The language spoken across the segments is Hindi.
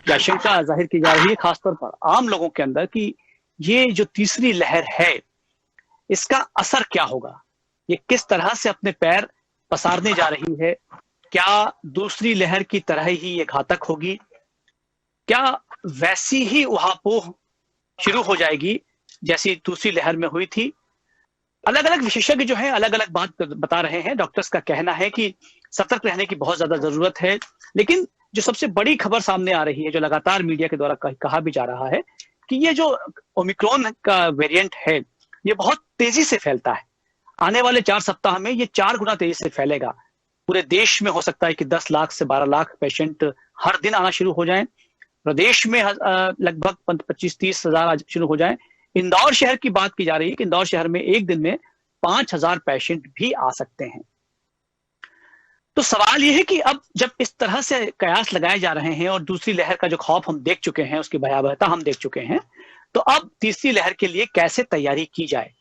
ये आशंका जाहिर की जा रही है खासतौर पर आम लोगों के अंदर कि ये जो तीसरी लहर है इसका असर क्या होगा, ये किस तरह से अपने पैर पसारने जा रही है, क्या दूसरी लहर की तरह ही ये घातक होगी, क्या वैसी ही उहापोह शुरू हो जाएगी जैसी दूसरी लहर में हुई थी। अलग अलग विशेषज्ञ जो हैं अलग अलग बात बता रहे हैं। डॉक्टर्स का कहना है कि सतर्क रहने की बहुत ज्यादा जरूरत है, लेकिन जो सबसे बड़ी खबर सामने आ रही है, जो लगातार मीडिया के द्वारा कहा भी जा रहा है कि ये जो ओमिक्रॉन का वेरिएंट है ये बहुत तेजी से फैलता है। आने वाले 4 सप्ताह में ये 4 गुना तेजी से फैलेगा। पूरे देश में हो सकता है कि 10 लाख से 12 लाख पेशेंट हर दिन आना शुरू हो जाएं। प्रदेश में लगभग 25-30 हजार शुरू हो जाएं। इंदौर शहर की बात की जा रही है कि इंदौर शहर में एक दिन में 5,000 पेशेंट भी आ सकते हैं। तो सवाल यह है कि अब जब इस तरह से कयास लगाए जा रहे हैं और दूसरी लहर का जो खौफ हम देख चुके हैं, उसकी भयावहता हम देख चुके हैं, तो अब तीसरी लहर के लिए कैसे तैयारी की जाए।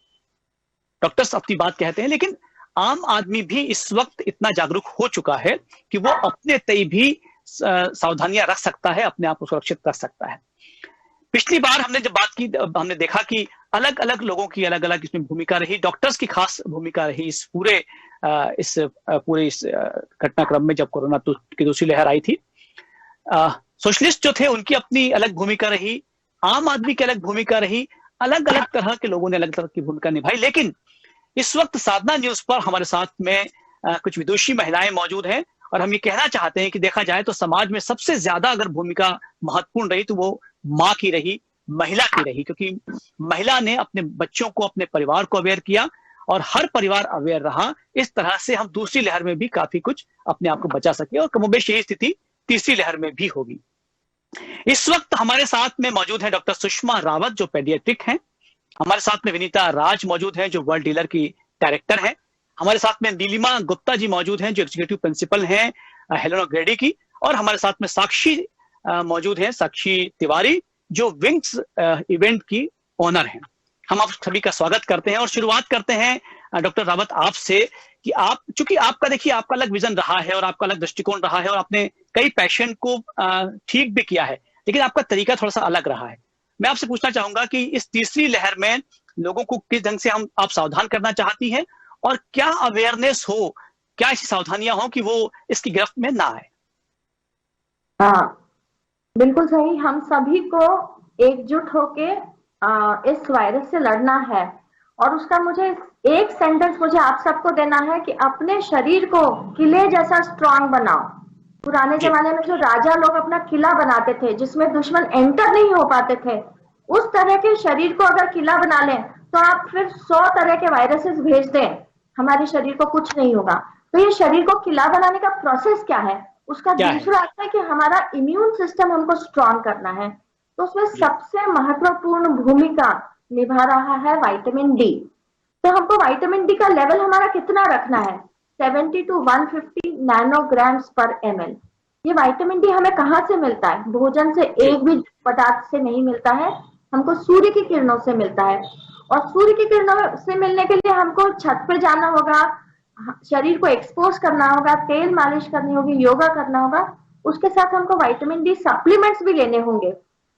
डॉक्टर्स अपनी बात कहते हैं, लेकिन आम आदमी भी इस वक्त इतना जागरूक हो चुका है कि वो अपने तय भी सावधानियां रख सकता है, अपने आप को सुरक्षित कर सकता है। पिछली बार हमने जब बात की, हमने देखा कि अलग अलग लोगों की अलग अलग इसमें भूमिका रही। डॉक्टर्स की खास भूमिका रही इस पूरे घटनाक्रम में जब कोरोना की दूसरी लहर आई थी। सोशलिस्ट जो थे उनकी अपनी अलग भूमिका रही, आम आदमी की अलग भूमिका रही, अलग अलग तरह के लोगों ने अलग तरह की भूमिका निभाई। लेकिन इस वक्त साधना न्यूज पर हमारे साथ में कुछ विदुषी महिलाएं मौजूद हैं और हम ये कहना चाहते हैं कि देखा जाए तो समाज में सबसे ज्यादा अगर भूमिका महत्वपूर्ण रही तो वो माँ की रही, महिला की रही, क्योंकि महिला ने अपने बच्चों को, अपने परिवार को अवेयर किया और हर परिवार अवेयर रहा। इस तरह से हम दूसरी लहर में भी काफी कुछ अपने आप को बचा सके और कमोबेश यही स्थिति तीसरी लहर में भी होगी। इस वक्त हमारे साथ में मौजूद है डॉक्टर सुषमा रावत जो पेडियाट्रिक हैं। हमारे साथ में विनीता राज मौजूद हैं जो वर्ल्ड डीलर की डायरेक्टर हैं। हमारे साथ में नीलिमा गुप्ता जी मौजूद हैं जो एग्जीक्यूटिव प्रिंसिपल हैं हेलेना ग्रेडी की। और हमारे साथ में साक्षी मौजूद हैं, साक्षी तिवारी जो विंग्स इवेंट की ओनर हैं। हम आप सभी का स्वागत करते हैं और शुरुआत करते हैं डॉक्टर रावत आपसे कि आप, चूंकि आपका देखिए आपका अलग विजन रहा है और आपका अलग दृष्टिकोण रहा है और आपने कई पेशेंट को ठीक भी किया है, लेकिन आपका तरीका थोड़ा सा अलग रहा है। मैं आपसे पूछना चाहूंगा कि इस तीसरी लहर में लोगों को किस ढंग से आप सावधान करना चाहती हैं और क्या अवेयरनेस हो, क्या ऐसी सावधानियां हो कि वो इसकी गिरफ्त में ना आए। हाँ, बिल्कुल सही। हम सभी को एकजुट होके इस वायरस से लड़ना है और उसका मुझे एक सेंटेंस मुझे आप सबको देना है कि अपने शरीर को किले जैसा स्ट्रांग बनाओ। पुराने जमाने में जो राजा लोग अपना किला बनाते थे जिसमें दुश्मन एंटर नहीं हो पाते थे, उस तरह के शरीर को अगर किला बना लें तो आप फिर 100 तरह के वायरसेस भेज दें, हमारे शरीर को कुछ नहीं होगा। तो ये शरीर को किला बनाने का प्रोसेस क्या है, उसका दूसरा अर्थ है कि हमारा इम्यून सिस्टम हमको स्ट्रांग करना है। तो उसमें सबसे महत्वपूर्ण भूमिका निभा रहा है विटामिन डी। तो हमको विटामिन डी का लेवल हमारा कितना रखना है, 70 to 150 नैनोग्राम्स पर ml। ये विटामिन डी हमें कहाँ से मिलता है? भोजन से एक भी पदार्थ से नहीं मिलता है, हमको सूर्य की किरणों से मिलता है। और सूर्य की किरणों से मिलने के लिए हमको छत पे जाना होगा, शरीर को एक्सपोज करना होगा, तेल मालिश करनी होगी, योगा करना होगा। उसके साथ हमको विटामिन डी सप्लीमेंट्स भी लेने होंगे।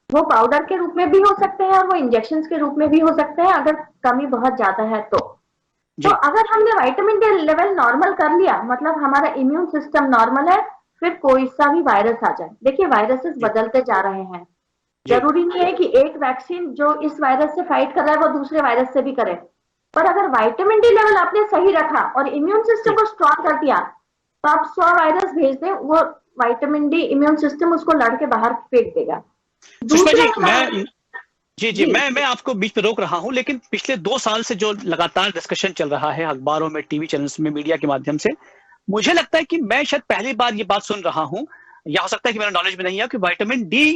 वो पाउडर के रूप में भी हो सकते हैं और वो इंजेक्शन के रूप में भी हो सकते हैं अगर कमी बहुत ज्यादा है तो अगर हमने विटामिन डी लेवल नॉर्मल कर लिया, मतलब हमारा इम्यून सिस्टम नॉर्मल है, फिर कोई सा भी वायरस आ जाए। देखिए वायरसेस बदलते जा रहे हैं, जरूरी नहीं है कि एक वैक्सीन जो इस वायरस से फाइट कर रहा है वो दूसरे वायरस से भी करे। पर अगर विटामिन डी लेवल आपने सही रखा और इम्यून सिस्टम को स्ट्रॉन्ग कर दिया तो आप 100 वायरस भेज दें, वो विटामिन डी इम्यून सिस्टम उसको लड़के बाहर फेंक देगा। मैं आपको बीच में रोक रहा हूं, लेकिन पिछले 2 साल से जो लगातार डिस्कशन चल रहा है अखबारों में, टीवी चैनल्स में, मीडिया के माध्यम से, मुझे लगता है कि मैं शायद पहली बार ये बात सुन रहा हूं, या हो सकता है कि मेरा नॉलेज में नहीं है, कि विटामिन डी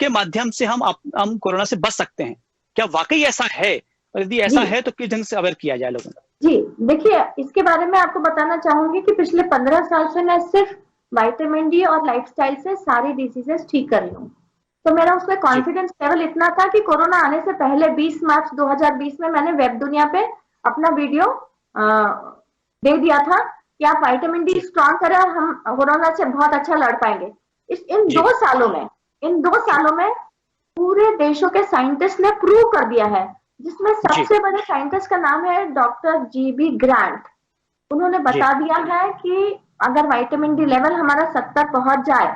के माध्यम से हम कोरोना से बच सकते हैं। क्या वाकई ऐसा है? और यदि ऐसा है तो किस ढंग से अवेयर किया जाए लोगों को? जी देखिए, इसके बारे में आपको बताना चाहूंगी कि पिछले 15 साल से मैं सिर्फ विटामिन डी और लाइफस्टाइल से सारी डिजीजेस ठीक कर रही हूँ। तो मेरा उसमें कॉन्फिडेंस लेवल इतना था कि कोरोना आने से पहले 20 मार्च 2020 में मैंने वेब दुनिया पे अपना वीडियो दे दिया था कि आप विटामिन डी स्ट्रॉन्ग करें और हम कोरोना से बहुत अच्छा लड़ पाएंगे। इन 2 सालों में इन 2 सालों में पूरे देशों के साइंटिस्ट ने प्रूव कर दिया है, जिसमें सबसे बड़े साइंटिस्ट का नाम है डॉक्टर जीबी ग्रांट। उन्होंने बता दिया है कि अगर विटामिन डी लेवल हमारा 70 पहुंच जाए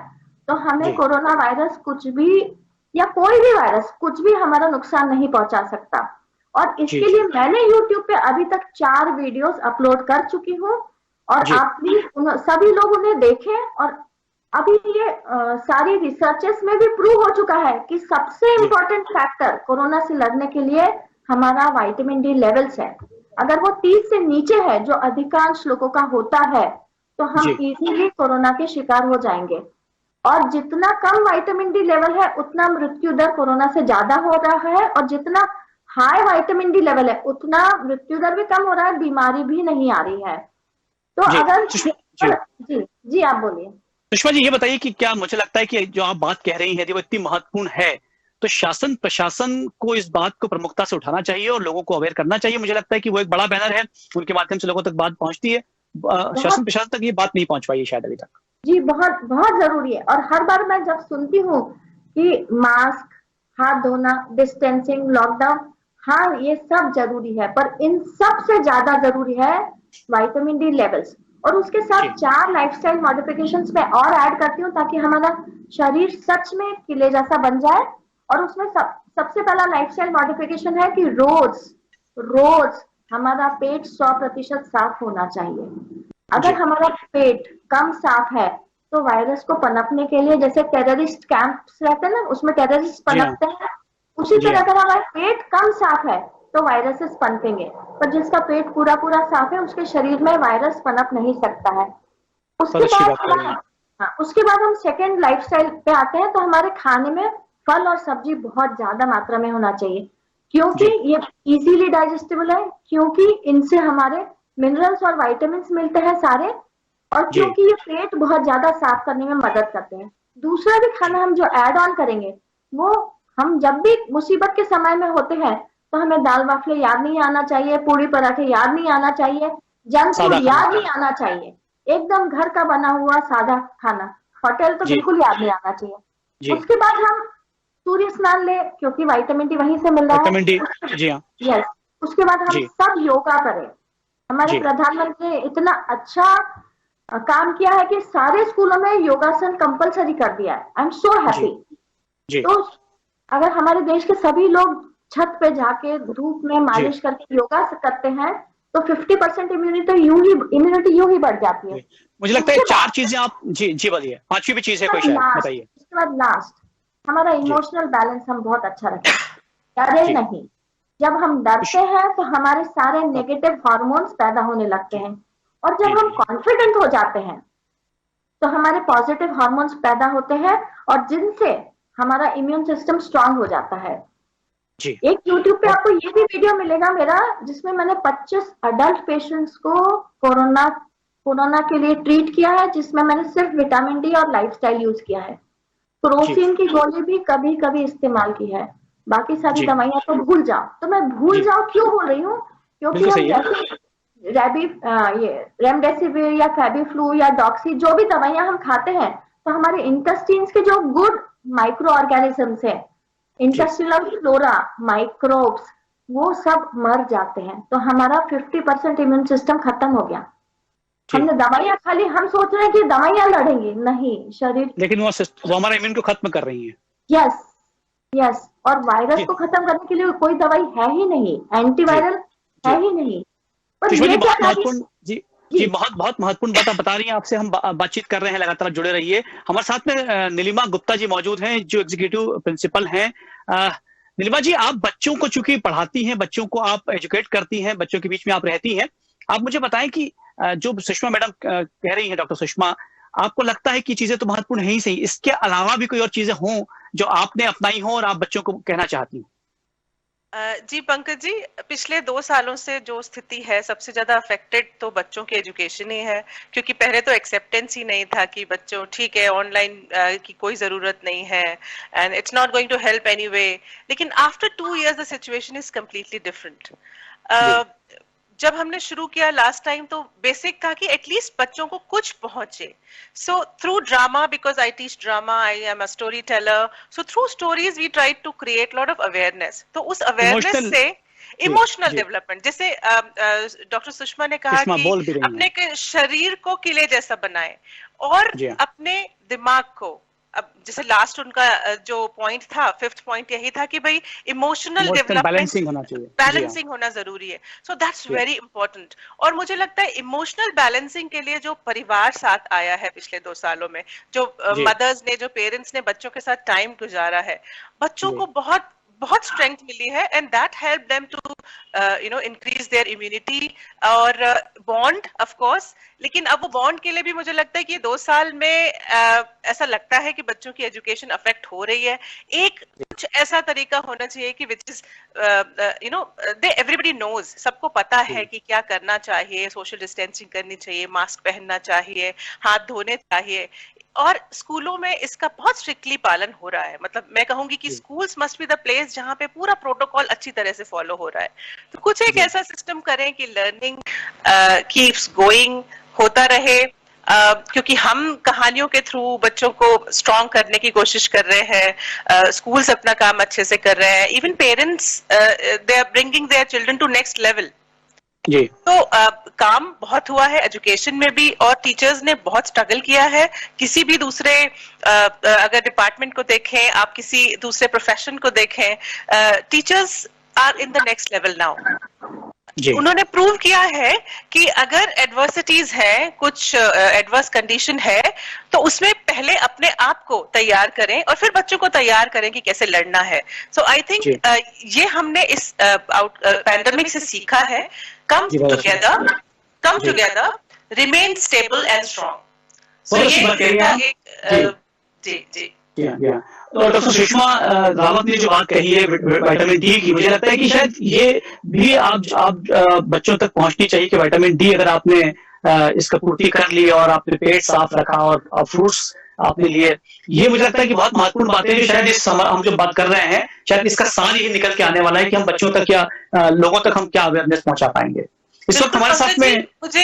तो हमें कोरोना वायरस कुछ भी या कोई भी वायरस कुछ भी हमारा नुकसान नहीं पहुंचा सकता। और इसके लिए मैंने YouTube पे अभी तक 4 वीडियोस अपलोड कर चुकी हूँ, और आप भी सभी लोग उन्हें देखें। और अभी ये सारी रिसर्चेस में भी प्रूव हो चुका है कि सबसे इम्पोर्टेंट फैक्टर कोरोना से लड़ने के लिए हमारा विटामिन डी लेवल्स है। अगर वो 30 से नीचे है, जो अधिकांश लोगों का होता है, तो हम इजीली कोरोना के शिकार हो जाएंगे। और जितना कम विटामिन डी लेवल है उतना मृत्यु दर कोरोना से ज्यादा हो रहा है, और जितना हाई विटामिन डी लेवल है उतना मृत्यु दर भी कम हो रहा है, बीमारी भी नहीं आ रही है। तो अगर जी आप बोलिए। सुषमा जी, ये बताइए कि क्या मुझे लगता है कि जो आप बात कह रही हैं वो इतनी महत्वपूर्ण है, तो शासन प्रशासन को इस बात को प्रमुखता से उठाना चाहिए और लोगों को अवेयर करना चाहिए। मुझे लगता है कि वो एक बड़ा बैनर है, उनके माध्यम से लोगों तक बात पहुंचती है। शासन प्रशासन तक ये बात नहीं पहुंच पाई है शायद अभी तक। जी बहुत बहुत जरूरी है। और हर बार मैं जब सुनती हूँ कि मास्क, हाथ धोना, डिस्टेंसिंग, लॉकडाउन, हाँ ये सब जरूरी है, पर इन सब से ज्यादा जरूरी है विटामिन डी लेवल्स। और उसके साथ 4 लाइफस्टाइल मॉडिफिकेशंस मैं और ऐड करती हूँ, ताकि हमारा शरीर सच में किले जैसा बन जाए। और उसमें सबसे पहला लाइफस्टाइल मॉडिफिकेशन है कि रोज हमारा पेट 100% साफ होना चाहिए। अगर हमारा पेट कम साफ है तो वायरस को पनपने के लिए, जैसे टेररिस्ट कैंप्स रहते हैं ना, उसमें टेररिस्ट पनपते हैं, उसी तरह अगर हमारा पेट कम साफ है तो वायरसेस पनपेंगे। पर जिसका पेट पूरा साफ है उसके शरीर में वायरस पनप नहीं सकता है। उसके बाद हम सेकेंड लाइफस्टाइल पे आते हैं। तो हमारे खाने में फल और सब्जी बहुत ज्यादा मात्रा में होना चाहिए, क्योंकि ये इजीली डाइजेस्टेबल है, क्योंकि इनसे हमारे मिनरल्स और विटामिन मिलते हैं सारे, और क्योंकि ये पेट बहुत ज्यादा साफ करने में मदद करते हैं। दूसरा भी खाना हम जो ऐड ऑन करेंगे, वो हम जब भी मुसीबत के समय में होते हैं तो हमें दाल बाफले याद नहीं आना चाहिए, पूड़ी पराठे याद नहीं आना चाहिए, जंक फूड याद नहीं आना चाहिए। एकदम घर का बना हुआ सादा खाना, होटल तो बिल्कुल याद नहीं आना चाहिए। उसके बाद हम सूर्य स्नान ले, क्योंकि विटामिन डी वहीं से मिल रहा है। यस। उसके बाद हम सब योगा करें। हमारे प्रधानमंत्री ने इतना अच्छा काम किया है कि सारे स्कूलों में योगासन कंपलसरी कर दिया है। I am so happy. तो अगर हमारे देश के सभी लोग छत पे जाके धूप में मालिश करके योगा करते हैं तो 50% इम्यूनिटी यूं ही बढ़ जाती है। मुझे लगता है 4 चीजें आप जी बोलिए, 5वीं भी चीज है कोई, शायद बताइए। उसके बाद लास्ट हमारा इमोशनल बैलेंस हम बहुत अच्छा रखें। डरे नहीं। जब हम डरते हैं तो हमारे सारे नेगेटिव हार्मोन्स पैदा होने लगते हैं, और जब हम कॉन्फिडेंट हो जाते हैं तो हमारे पॉजिटिव हार्मोन्स पैदा होते हैं, और जिनसे हमारा इम्यून सिस्टम स्ट्रांग हो जाता है। एक YouTube पे आपको ये भी वीडियो मिलेगा मेरा, जिसमें मैंने 25 अडल्ट पेशेंट्स को कोरोना के लिए ट्रीट किया है, जिसमें मैंने सिर्फ विटामिन डी और लाइफस्टाइल यूज किया है। क्रोसिन की गोली भी कभी कभी इस्तेमाल की है, बाकी सारी दवाइयां तो भूल जाओ। तो मैं भूल जाओ क्यों बोल रही हूँ, क्योंकि हम जैसे ये रेमडेसिविर या फेबिफ्लू या डॉक्सी जो भी दवाइयां हम खाते हैं, तो हमारे इंटेस्टाइन्स के जो गुड माइक्रो ऑर्गेनिजम्स है, इंटेस्टिनल फ्लोरा, माइक्रोब्स, वो सब मर जाते हैं। तो हमारा 50% इम्यून सिस्टम खत्म हो गया। हमने दवाइयां खा ली, हम सोच रहे हैं कि दवाइयां लड़ेंगी, नहीं, शरीर, लेकिन वो हमारा इम्यून को खत्म कर रही है। यस। और वायरस को खत्म करने के लिए कोई दवाई है ही नहीं, एंटीवायरल है ही नहीं। पर ये बहुत महत्वपूर्ण जी बहुत महत्वपूर्ण बात बता रही हैं। आपसे हम बातचीत कर रहे हैं, लगातार जुड़े रहिए। हमारे साथ में नीलिमा गुप्ता जी मौजूद हैं, जो एग्जीक्यूटिव प्रिंसिपल हैं। नीलिमा जी, आप बच्चों को चूंकि पढ़ाती हैं, बच्चों को आप एजुकेट करती हैं, बच्चों के बीच में आप रहती हैं, आप मुझे बताएं कि जो सुषमा मैडम कह रही हैं, डॉक्टर सुषमा, आपको लगता है कि चीजें तो महत्वपूर्ण है ही सही, इसके अलावा भी कोई और चीजें हों जो आपने अपनाई हो और आप बच्चों को कहना चाहती हैं? जी पंकज जी, पिछले 2 सालों से जो स्थिति है, सबसे ज्यादा अफेक्टेड तो बच्चों की एजुकेशन ही है, क्योंकि पहले तो एक्सेप्टेंस ही नहीं था कि बच्चों ठीक है ऑनलाइन की कोई जरूरत नहीं है and it's not going to help anyway. लेकिन after 2 years the situation is completely different. जब हमने शुरू किया लास्ट टाइम तो बेसिक था कि एटलीस्ट बच्चों को कुछ पहुंचे. So through drama, because I teach drama, I am a storyteller, so through stories we try to create lot of awareness. तो उस अवेयरनेस से इमोशनल डेवलपमेंट, जैसे डॉक्टर सुषमा ने कहा कि अपने शरीर को किले जैसा बनाए और अपने दिमाग को, अब जैसे लास्ट उनका जो पॉइंट था, 5th पॉइंट यही था कि भाई इमोशनल डेवलपमेंट, बैलेंसिंग होना जरूरी है. So that's very important. और मुझे लगता है इमोशनल बैलेंसिंग के लिए जो परिवार साथ आया है पिछले 2 सालों में, जो मदर्स ने, जो पेरेंट्स ने बच्चों के साथ टाइम गुजारा है, बच्चों को बहुत स्ट्रेंथ मिली है, and that help them to increase their immunity और बॉन्ड ऑफ कोर्स. लेकिन अब वो बॉन्ड के लिए भी मुझे लगता है कि 2 साल में ऐसा लगता है कि बच्चों की एजुकेशन अफेक्ट हो रही है. एक कुछ ऐसा तरीका होना चाहिए कि which is they everybody knows, सबको पता है कि क्या करना चाहिए, सोशल डिस्टेंसिंग करनी चाहिए, मास्क पहनना चाहिए, हाथ धोने चाहिए. और स्कूलों में इसका बहुत स्ट्रिक्टली पालन हो रहा है. मतलब मैं कहूंगी कि schools must be the place जहां पे पूरा प्रोटोकॉल अच्छी तरह से फॉलो हो रहा है. तो कुछ एक ऐसा सिस्टम करें कि लर्निंग कीप्स गोइंग, होता रहे, क्योंकि हम कहानियों के थ्रू बच्चों को स्ट्रॉन्ग करने की कोशिश कर रहे हैं, स्कूल्स अपना काम अच्छे से कर रहे हैं, even parents they are bringing their children to next level. जी. तो काम बहुत हुआ है एजुकेशन में भी, और टीचर्स ने बहुत स्ट्रगल किया है. किसी भी दूसरे अगर डिपार्टमेंट को देखें, आप किसी दूसरे प्रोफेशन को देखें, teachers are in the next level now. उन्होंने प्रूव किया है कि अगर एडवर्सिटीज है, कुछ एडवर्स कंडीशन है, तो उसमें पहले अपने आप को तैयार करें और फिर बच्चों को तैयार करें कि कैसे लड़ना है. सो आई थिंक ये हमने इस पैंडेमिक से सीखा है. Come together, remain stable and strong. So ये जी. और डॉक्टर सुषमा रावत ने जो बात कही है विटामिन डी की, मुझे लगता है कि शायद ये भी आप बच्चों तक पहुंचनी चाहिए कि विटामिन डी अगर आपने इसका पूर्ति कर ली और आपने पेट साफ रखा और फ्रूट्स आपने लिए, ये मुझे लगता है कि बहुत महत्वपूर्ण बातें जो शायद इस समय हम जो बात कर रहे हैं, शायद इसका सार ही निकल के आने वाला है कि हम बच्चों तक या लोगों तक हम क्या अवेयरनेस पहुंचा पाएंगे. इस वक्त हमारे साथ में मुझे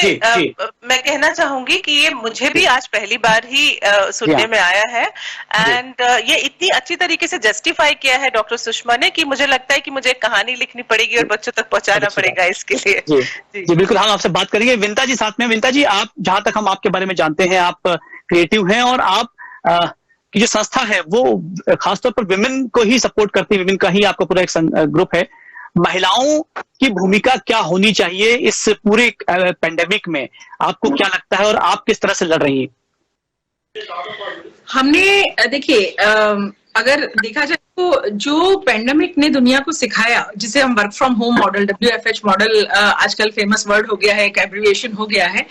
मैं कहना चाहूंगी कि ये मुझे भी आज पहली बार ही सुनने में आया है, एंड ये इतनी अच्छी तरीके से जस्टिफाई किया है डॉक्टर सुषमा ने कि मुझे लगता है कि मुझे एक कहानी लिखनी पड़ेगी और बच्चों तक पहुंचाना पड़ेगा इसके लिए. जी बिल्कुल, हम आपसे बात करेंगे. विनीता जी साथ में. विनीता जी, आप जहां तक हम आपके बारे में जानते हैं, आप क्रिएटिव हैं और आप की जो संस्था है वो खासतौर पर विमेन को ही सपोर्ट करती है. विमेन का ही आपका पूरा एक ग्रुप है. महिलाओं की भूमिका क्या होनी चाहिए इस पूरे पेंडेमिक में, आपको क्या लगता है और आप किस तरह से लड़ रही हैं? हमने देखिए, अगर देखा जाए तो जो पेंडेमिक ने दुनिया को सिखाया, जिसे हम work from home model, WFH model आजकल फेमस वर्ड हो गया है, एक एब्रिविएशन हो गया है.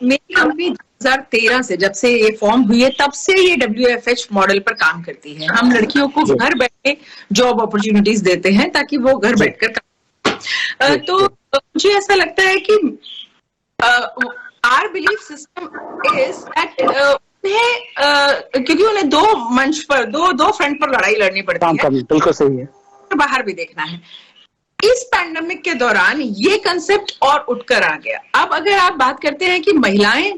मेरी कंपनी 2013 से, जब से ये फॉर्म हुई है, तब से ये WFH मॉडल पर काम करती है. हम लड़कियों को घर बैठे जॉब अपॉर्चुनिटीज देते हैं ताकि वो घर बैठकर काम. तो मुझे ऐसा लगता है कि our belief system is that क्योंकि उन्हें 2 मंच पर, दो फ्रंट पर लड़ाई लड़नी पड़ती है. बिल्कुल सही है. बाहर भी देखना है. इस पैंडेमिक के दौरान ये कंसेप्ट और उठकर आ गया. अब अगर आप बात करते हैं कि महिलाएं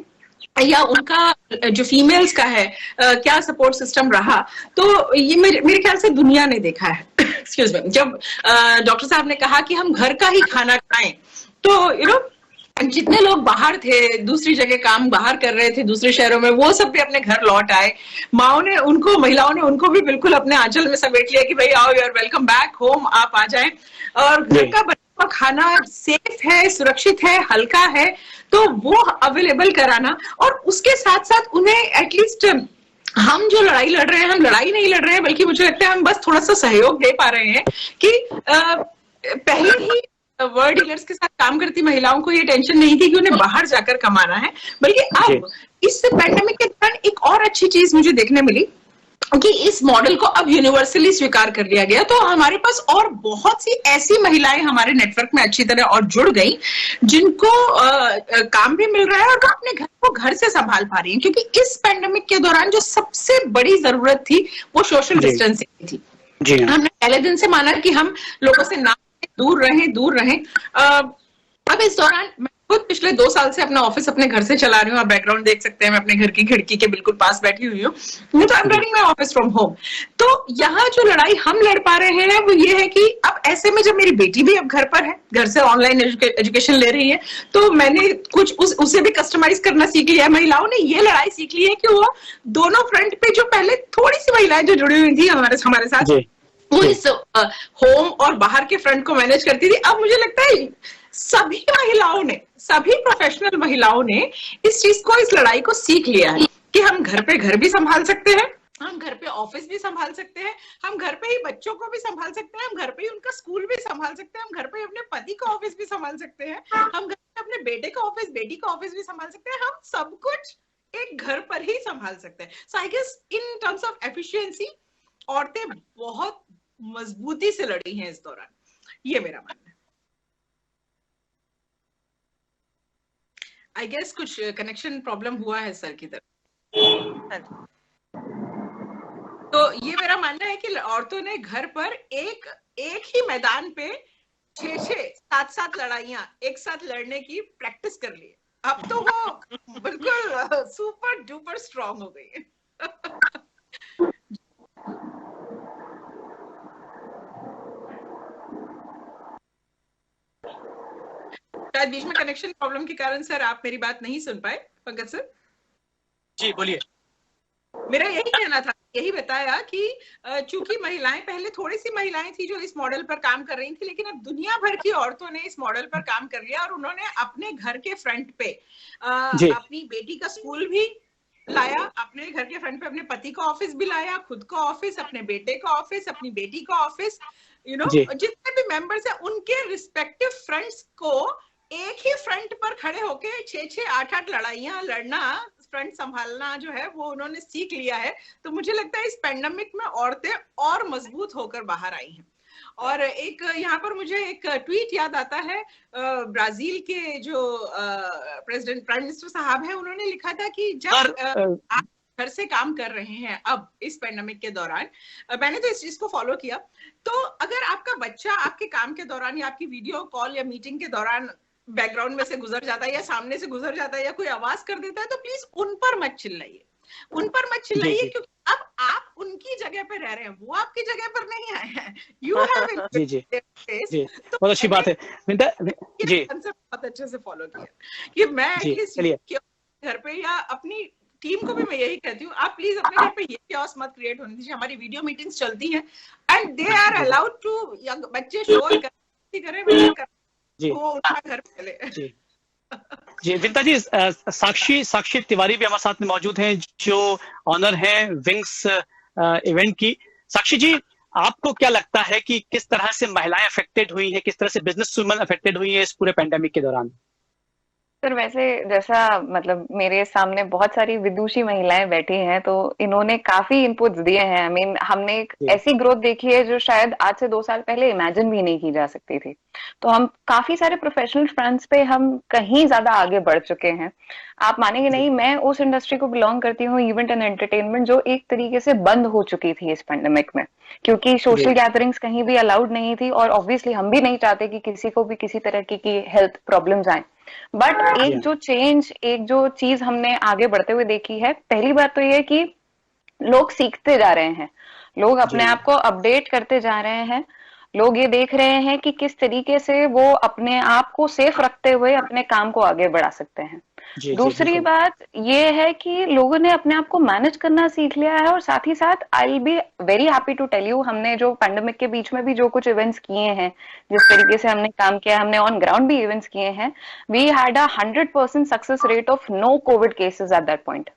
या उनका जो फीमेल्स का है क्या सपोर्ट सिस्टम रहा, तो ये मेरे ख्याल से दुनिया ने देखा है. Excuse me. जब डॉक्टर साहब ने कहा कि हम घर का ही खाना खाएं, तो जितने लोग बाहर थे, दूसरी जगह काम बाहर कर रहे थे दूसरे शहरों में, वो सब भी अपने घर लौट आए. महिलाओं ने उनको भी बिल्कुल अपने आंचल में समेट लिया कि भाई आओ, you are welcome back home, आप आ जाएं. और घर का बना खाना सेफ है, सुरक्षित है, हल्का है, तो वो अवेलेबल कराना. और उसके साथ साथ उन्हें एटलीस्ट, हम जो लड़ाई लड़ रहे हैं, हम लड़ाई नहीं लड़ रहे हैं, बल्कि मुझे लगता है हम बस थोड़ा सा सहयोग दे पा रहे हैं कि पहले ही वर्ड डीलर्स के साथ काम करती महिलाओं को ये टेंशन नहीं थी कि उन्हें बाहर जाकर कमाना है, बल्कि अब इस पैंडेमिक के दौरान एक और अच्छी चीज मुझे देखने मिली कि इस मॉडल को अब यूनिवर्सली स्वीकार कर लिया गया. तो हमारे पास और बहुत सी ऐसी महिलाएं हमारे नेटवर्क में अच्छी तरह और जुड़ गई, जिनको काम भी मिल रहा है और वो अपने घर को घर से संभाल पा रही हैं. क्योंकि इस पैंडेमिक के दौरान जो सबसे बड़ी जरूरत थी वो सोशल डिस्टेंसिंग थी. हमने पहले दिन से माना कि हम लोगों से दूर रहें. अब इस दौरान मैं खुद पिछले 2 साल से अपना ऑफिस अपने घर से चला रही हूँ। आप बैकग्राउंड देख सकते हैं, मैं अपने घर की खिड़की के बिल्कुल पास बैठी हुई हूँ। मैं तो I am running my office from home. तो यहाँ जो लड़ाई हम लड़ पा रहे हैं वो ये है कि अब ऐसे में जब मेरी बेटी भी अब घर पर है, घर से ऑनलाइन एजुकेशन ले रही है, तो मैंने कुछ उसे भी कस्टमाइज करना सीख लिया है। महिलाओं ने ये लड़ाई सीख ली है कि वो दोनों फ्रंट पे, जो पहले थोड़ी सी महिलाएं जो जुड़ी हुई थी हमारे साथ, वो इस होम और बाहर के फ्रंट को मैनेज करती थी, अब मुझे लगता है सभी महिलाओं ने, सभी प्रोफेशनल महिलाओं ने इस चीज को, इस लड़ाई को सीख लिया है कि हम घर पे घर भी संभाल सकते हैं, हम घर पे ऑफिस भी संभाल सकते हैं, हम घर पे ही बच्चों को भी संभाल सकते हैं, हम घर पे ही उनका स्कूल भी संभाल सकते हैं, हम घर पे ही अपने पति का ऑफिस भी संभाल सकते हैं, हम घर पे अपने बेटे का ऑफिस, बेटी का ऑफिस भी संभाल सकते हैं, हम सब कुछ एक घर पर ही संभाल सकते हैं। So I guess in terms of efficiency औरतें बहुत मजबूती से लड़ी हैं इस दौरान, ये मेरा मानना है। आई गेस कुछ कनेक्शन प्रॉब्लम हुआ है सर की तरफ। तो ये मेरा मानना है कि औरतों ने घर पर एक ही मैदान पे 6-6, 7-7 लड़ाइयां एक साथ लड़ने की प्रैक्टिस कर ली है। अब तो वो बिल्कुल सुपर डुपर स्ट्रांग हो गई है। शायद बीच में कनेक्शन प्रॉब्लम के कारण सर आप मेरी बात नहीं सुन पाए। पंकज सर जी बोलिए। मेरा यही कहना था, यही बताया कि चूंकि महिलाएं, पहले थोड़ी सी महिलाएं थी जो इस मॉडल पर काम कर रही थी, लेकिन अब दुनिया भर की औरतों ने इस मॉडल पर काम कर लिया और उन्होंने अपने घर के फ्रंट पे अपनी बेटी का स्कूल भी लाया, अपने घर के फ्रंट पे अपने पति का ऑफिस भी लाया, खुद का ऑफिस, अपने बेटे का ऑफिस, अपनी बेटी का ऑफिस, जितने भी मेंबर्स हैं उनके रिस्पेक्टिव फ्रंट्स को एक ही फ्रंट पर खड़े होके 6-6, 8-8 लड़ाइयां लड़ना, फ्रंट संभालना जो है वो उन्होंने सीख लिया है। तो मुझे लगता है इस पेंडेमिक में औरतें और मजबूत होकर बाहर आई हैं। और एक यहाँ पर मुझे एक ट्वीट याद आता है, ब्राजील के जो प्रेसिडेंट, प्राइम मिनिस्टर साहब हैं, उन्होंने लिखा था कि जब आप घर से काम कर रहे हैं अब इस पेंडेमिक के दौरान, मैंने तो इस चीज को फॉलो किया, तो अगर आपका बच्चा आपके काम के दौरान या आपकी वीडियो कॉल या मीटिंग के दौरान बैकग्राउंड में से गुजर जाता है या सामने से गुजर जाता है या कोई आवाज कर देता है, तो प्लीज उन पर मत चिल्लाइए, उन पर मत चिल्लाइए, क्योंकि अब आप उनकी जगह पे रह रहे हैं, वो आपकी जगह पर नहीं आए हैं। यू हैव जी जी जी, बहुत अच्छी बात है जी, बहुत अच्छे से फॉलो किया कि मैं इस घर पे या अपनी टीम को भी मैं यही कहती हूँ, आप प्लीज अपने घर पे ये chaos मत क्रिएट होने दीजिए। हमारी वीडियो मीटिंग्स चलती हैं and they are allowed to, बच्चे शोर करें, जी वो उनका घर चले। जी विनीता जी, साक्षी तिवारी भी हमारे साथ में मौजूद हैं, जो ऑनर हैं विंग्स इवेंट की। साक्षी जी, आपको क्या लगता है कि किस तरह से महिलाएं अफेक्टेड हुई हैं, किस तरह से बिजनेस वुमेन अफेक्टेड हुई है इस पूरे पेंडेमिक के दौरान? सर वैसे जैसा मतलब मेरे सामने बहुत सारी विदुषी महिलाएं बैठी हैं, तो इन्होंने काफी इनपुट्स दिए हैं। आई मीन हमने एक ऐसी ग्रोथ देखी है जो शायद आज से 2 साल पहले इमेजिन भी नहीं की जा सकती थी। तो हम काफी सारे प्रोफेशनल फ्रंट्स पे हम कहीं ज्यादा आगे बढ़ चुके हैं। आप मानेंगे नहीं, मैं उस इंडस्ट्री को बिलोंग करती हूँ, इवेंट एंड एंटरटेनमेंट, जो एक तरीके से बंद हो चुकी थी इस पेंडेमिक में, क्योंकि सोशल गैदरिंग्स कहीं भी अलाउड नहीं थी और ऑब्वियसली हम भी नहीं चाहते कि किसी को भी किसी तरह की हेल्थ प्रॉब्लम्स आए। बट एक जो चेंज, एक जो चीज हमने आगे बढ़ते हुए देखी है, पहली बात तो ये कि लोग सीखते जा रहे हैं, लोग अपने आप को अपडेट करते जा रहे हैं, लोग ये देख रहे हैं कि किस तरीके से वो अपने आप को सेफ रखते हुए अपने काम को आगे बढ़ा सकते हैं। दूसरी बात ये है कि लोगों ने अपने आप को मैनेज करना सीख लिया है, और साथ ही साथ I will be very happy to tell you, हमने जो पैंडेमिक के बीच में भी जो कुछ इवेंट्स किए हैं, जिस तरीके से हमने काम किया, हमने ऑन ग्राउंड भी इवेंट्स किए हैं, we had a 100% success rate of no COVID cases at that point.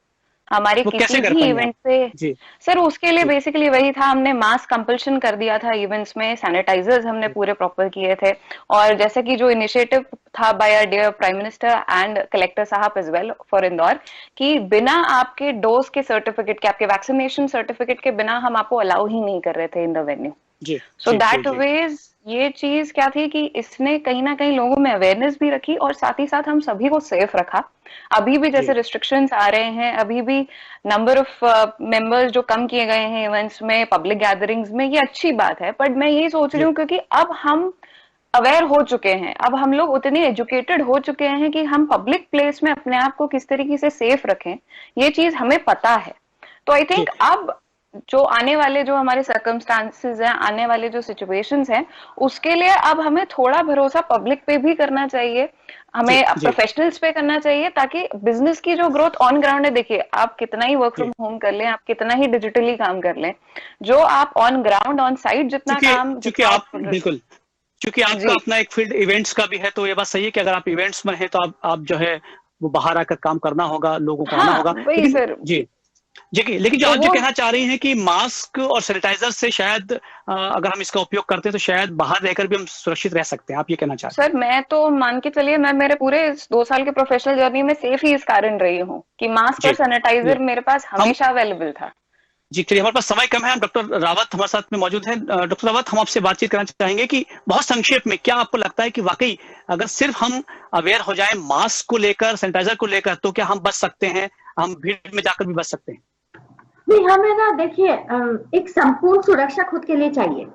हमारे किसी भी इवेंट पे सर, उसके लिए बेसिकली वही था, हमने मास्क कंपल्शन कर दिया था इवेंट्स में, सैनिटाइजर्स हमने पूरे प्रॉपर किए थे, और जैसे कि जो इनिशिएटिव था by our dear prime minister and collector साहब एज वेल फॉर इंदौर, कि बिना आपके डोज के सर्टिफिकेट के, आपके वैक्सीनेशन सर्टिफिकेट के बिना हम आपको अलाउ ही नहीं कर रहे थे in the venue. So that ways ये चीज क्या थी कि इसने कहीं ना कहीं लोगों में अवेयरनेस भी रखी और साथ ही साथ हम सभी को सेफ रखा। अभी भी जैसे रिस्ट्रिक्शंस आ रहे हैं, अभी भी नंबर ऑफ मेंबर्स जो कम किए गए हैं इवेंट्स में, पब्लिक गैदरिंग्स में, ये अच्छी बात है, बट मैं यही सोच रही हूँ क्योंकि अब हम अवेयर हो चुके हैं, अब हम लोग उतने एजुकेटेड हो चुके हैं कि हम पब्लिक प्लेस में अपने आप को किस तरीके से सेफ रखें, ये चीज हमें पता है। तो आई थिंक अब जो आने वाले जो हमारे सर्कमस्टांसेस हैं, आने वाले जो सिचुएशंस हैं, उसके लिए अब हमें थोड़ा भरोसा पब्लिक पे भी करना चाहिए, हमें प्रोफेशनल्स पे करना चाहिए, ताकि बिजनेस की जो ग्रोथ ऑन ग्राउंड है, देखिए आप कितना ही वर्क फ्रॉम होम कर लें, आप कितना ही डिजिटली काम कर लें, जो आप ऑन ग्राउंड ऑन साइट जितना काम, बिल्कुल, क्योंकि आपका अपना एक फील्ड इवेंट्स का भी है, तो ये बात सही है कि अगर आप इवेंट्स में हैं तो आप जो है वो बाहर आकर काम करना होगा, लोगों को आना होगा। वही सर जी, लेकिन जो आप जो कहना चाह रही हैं कि मास्क और सैनिटाइजर से शायद अगर हम इसका उपयोग करते हैं तो शायद बाहर रहकर भी हम सुरक्षित रह सकते हैं, आप ये कहना चाहते हैं? सर मैं तो मान के चलिए, मैं मेरे पूरे 2 साल के प्रोफेशनल जर्नी में सेफ ही इस कारण रही हूँ कि मास्क और सैनिटाइजर मेरे पास हमेशा अवेलेबल था। जी, चलिए हमारे पास समय कम है, हम डॉक्टर रावत हमारे साथ में मौजूद हैं। डॉक्टर रावत, हम आपसे बातचीत करना चाहेंगे कि बहुत संक्षेप में क्या आपको लगता है कि वाकई अगर सिर्फ हम अवेयर हो जाएं मास्क को लेकर, सैनिटाइजर को लेकर, तो क्या हम बच सकते हैं, हम भीड़ में जाकर भी बच सकते हैं? नहीं, हमें ना देखिए एक संपूर्ण सुरक्षा खुद के लिए चाहिए,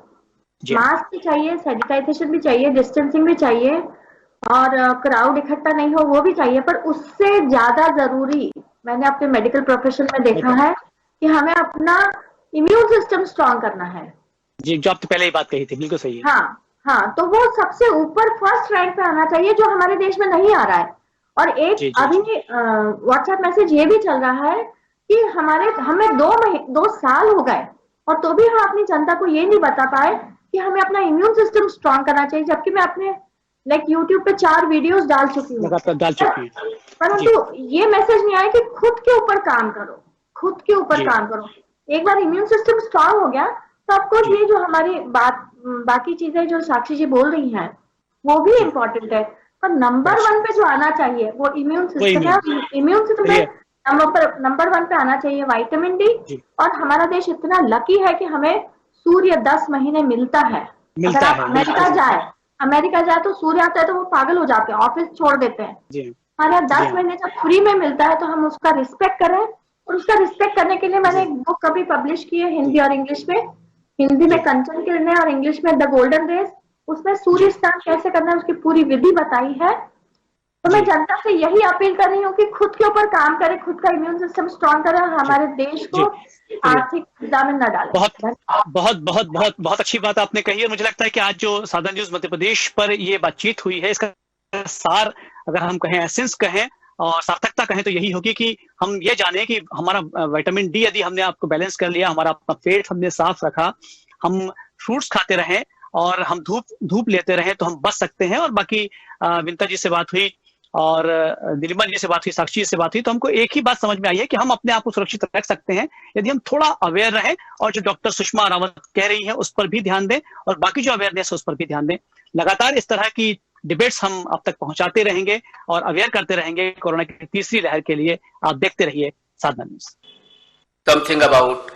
मास्क भी चाहिए, सैनिटाइजेशन भी चाहिए, डिस्टेंसिंग भी चाहिए, और क्राउड इकट्ठा नहीं हो वो भी चाहिए, पर उससे ज्यादा जरूरी मैंने अपने मेडिकल प्रोफेशन में देखा है कि हमें अपना इम्यून सिस्टम स्ट्रांग करना है। जी, जो आपने पहले ही बात कही थी, बिल्कुल सही है। हाँ, तो वो सबसे ऊपर फर्स्ट रैंक पे आना चाहिए, जो हमारे देश में नहीं आ रहा है। और एक अभी व्हाट्सएप मैसेज ये भी चल रहा है कि हमें 2 साल हो गए और तो भी हम अपनी जनता को ये नहीं बता पाए कि हमें अपना इम्यून सिस्टम स्ट्रांग करना चाहिए, जबकि मैं अपने यूट्यूब पे 4 वीडियोस डाल चुकी हूँ, परंतु ये मैसेज नहीं आया कि खुद के ऊपर काम करो, खुद के ऊपर काम करो। एक बार इम्यून सिस्टम स्ट्रांग हो गया तो ऑफकोर्स ये जो हमारी बाकी चीजें जो साक्षी जी बोल रही हैं वो भी इम्पोर्टेंट है, पर नंबर 1 पे जो आना चाहिए वो इम्यून सिस्टम है। इम्यून सिस्टम में नंबर 1 पे आना चाहिए विटामिन डी, और हमारा देश इतना लकी है कि हमें सूर्य 10 महीने मिलता है। अगर आप अमेरिका जाए तो सूर्य आता है तो वो पागल हो जाते हैं, ऑफिस छोड़ देते हैं। हमारे यहाँ 10 महीने जब फ्री में मिलता है तो हम उसका रिस्पेक्ट करें, और उसका रिस्पेक्ट करने के लिए मैंने एक बुक कभी पब्लिश की है हिंदी और इंग्लिश में। हिंदी में कंचन किरणें और इंग्लिश में द गोल्डन रेस, उसमें सूर्य स्नान कैसे करना है उसकी पूरी विधि बताई है। तो मैं जनता से यही अपील कर रही हूँ कि खुद के ऊपर काम करें, खुद का इम्यून सिस्टम स्ट्रांग करें और हमारे देश को आर्थिक विपदा में न डालें। बहुत अच्छी बात आपने कही है। मुझे लगता है कि आज जो साधना न्यूज मध्य प्रदेश पर ये बातचीत हुई है, इसका सार अगर हम कहें, एसेंस कहें और सार्थकता कहें तो यही होगी कि हम ये जाने कि हमारा विटामिन डी यदि हमने आपको बैलेंस कर लिया, हमारा अपना पेट हमने साफ रखा, हम फ्रूट्स खाते रहें और हम धूप लेते रहें तो हम बच सकते हैं। और बाकी विंता जी से बात हुई और नीलिमा जी से बात हुई, साक्षी जी से बात हुई, तो हमको एक ही बात समझ में आई है कि हम अपने आप को सुरक्षित रख सकते हैं यदि हम थोड़ा अवेयर रहें, और जो डॉक्टर सुषमा रावत कह रही है उस पर भी ध्यान दें और बाकी जो अवेयरनेस है उस पर भी ध्यान दें। लगातार इस तरह की डिबेट्स हम अब तक पहुंचाते रहेंगे और अवेयर करते रहेंगे कोरोना की तीसरी लहर के लिए। आप देखते रहिए साधना न्यूज। Something about